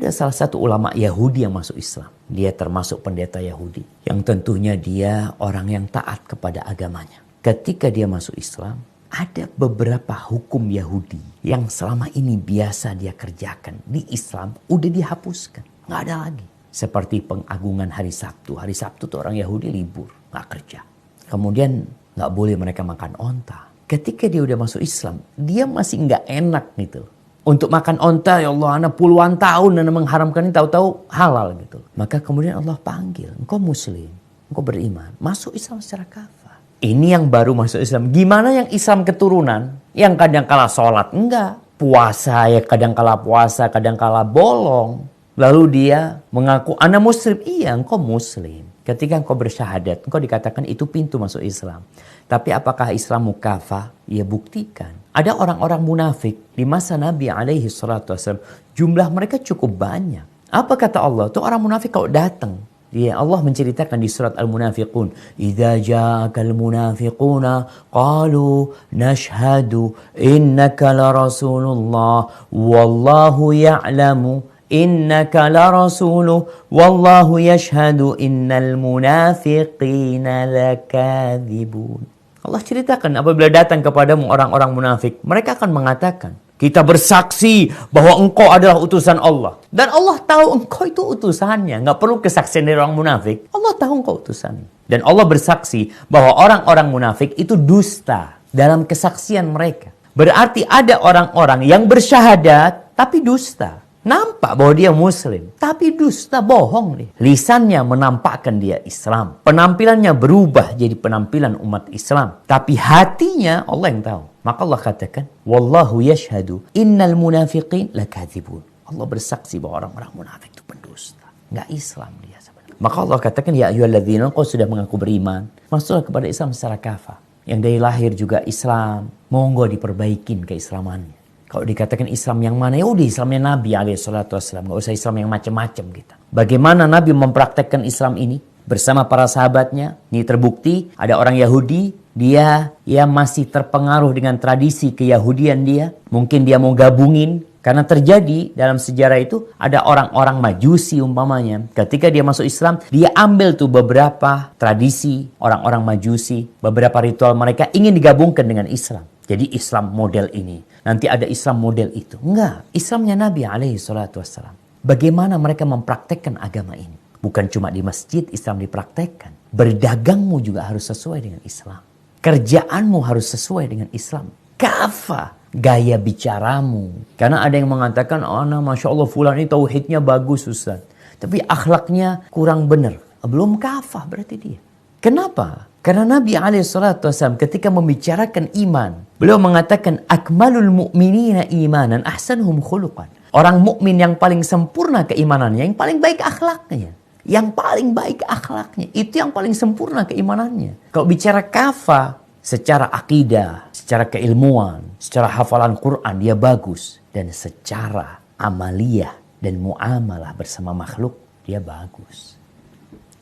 Ada salah satu ulama Yahudi yang masuk Islam. Dia termasuk pendeta Yahudi. Yang tentunya dia orang yang taat kepada agamanya. Ketika dia masuk Islam, ada beberapa hukum Yahudi yang selama ini biasa dia kerjakan. Di Islam udah dihapuskan. Nggak ada lagi. Seperti pengagungan hari Sabtu. Hari Sabtu tuh orang Yahudi libur. Nggak kerja. Kemudian nggak boleh mereka makan onta. Ketika dia udah masuk Islam, dia masih nggak enak gitu. Untuk makan onta, ya Allah, anak puluhan tahun dan mengharamkan ini, tahu-tahu halal gitu. Maka kemudian Allah panggil, engkau muslim, engkau beriman, masuk Islam secara kafah. Ini yang baru masuk Islam. Gimana yang Islam keturunan? Yang kadang kala sholat, enggak. Puasa, ya kadang kala puasa, kadang kala bolong. Lalu dia mengaku, anak muslim. Iya, engkau muslim. Ketika engkau bersyahadat, engkau dikatakan itu pintu masuk Islam. Tapi apakah Islam mukafah? Ya buktikan. Ada orang-orang munafik di masa Nabi alaihi salatu wasallam. Jumlah mereka cukup banyak. Apa kata Allah? Itu orang munafik kalau datang. Ya, Allah menceritakan di surat Al-Munafiqun. Idza ja'akal munafiquna qalu nashhadu innaka la rasulullah wallahu ya'lamu innaka la rasuluh wallahu yashhadu innal munafiqina lakadzibun. Allah ceritakan apabila datang kepadamu orang-orang munafik, mereka akan mengatakan, kita bersaksi bahwa engkau adalah utusan Allah. Dan Allah tahu engkau itu utusannya. Nggak perlu kesaksian dari orang munafik. Allah tahu engkau utusannya. Dan Allah bersaksi bahwa orang-orang munafik itu dusta dalam kesaksian mereka. Berarti ada orang-orang yang bersyahadat tapi dusta. Nampak bahwa dia muslim, tapi dusta, bohong nih. Lisannya menampakkan dia Islam. Penampilannya berubah jadi penampilan umat Islam. Tapi hatinya Allah yang tahu. Maka Allah katakan, wallahu yashhadu innal munafiqin lakadzibun. Allah bersaksi bahwa orang-orang munafik itu pendusta. Nggak Islam dia sebenarnya. Maka Allah katakan, ya ayyuhalladzina, kau sudah mengaku beriman, masuklah kepada Islam secara kafah. Yang dari lahir juga Islam, monggo diperbaikin keislamannya. Kalau dikatakan Islam yang mana, ya udah Islamnya Nabi alaihissalam. Gak usah Islam yang macam-macam gitu. Bagaimana Nabi mempraktekkan Islam ini bersama para sahabatnya? Ini terbukti ada orang Yahudi, dia masih terpengaruh dengan tradisi keyahudian dia. Mungkin dia mau gabungin. Karena terjadi dalam sejarah itu ada orang-orang Majusi umpamanya. Ketika dia masuk Islam, dia ambil tuh beberapa tradisi orang-orang Majusi. Beberapa ritual mereka ingin digabungkan dengan Islam. Jadi Islam model ini. Nanti ada Islam model itu. Enggak. Islamnya Nabi alaihi salatu wassalam. Bagaimana mereka mempraktekkan agama ini. Bukan cuma di masjid Islam dipraktekkan. Berdagangmu juga harus sesuai dengan Islam. Kerjaanmu harus sesuai dengan Islam. Kafah. Gaya bicaramu. Karena ada yang mengatakan, oh nah, Masya Allah fulan ini tauhidnya bagus Ustaz. Tapi akhlaknya kurang benar. Belum kafah berarti dia. Kenapa? Karena Nabi SAW ketika membicarakan iman, beliau mengatakan akmalul mu'minina imanan ahsanuhum khuluqan. Orang mukmin yang paling sempurna keimanannya, yang paling baik akhlaknya. Yang paling baik akhlaknya, itu yang paling sempurna keimanannya. Kalau bicara kafah, secara akidah, secara keilmuan, secara hafalan Quran dia bagus. Dan secara amaliyah dan muamalah bersama makhluk dia bagus.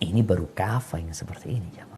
Ini baru kafah yang seperti ini.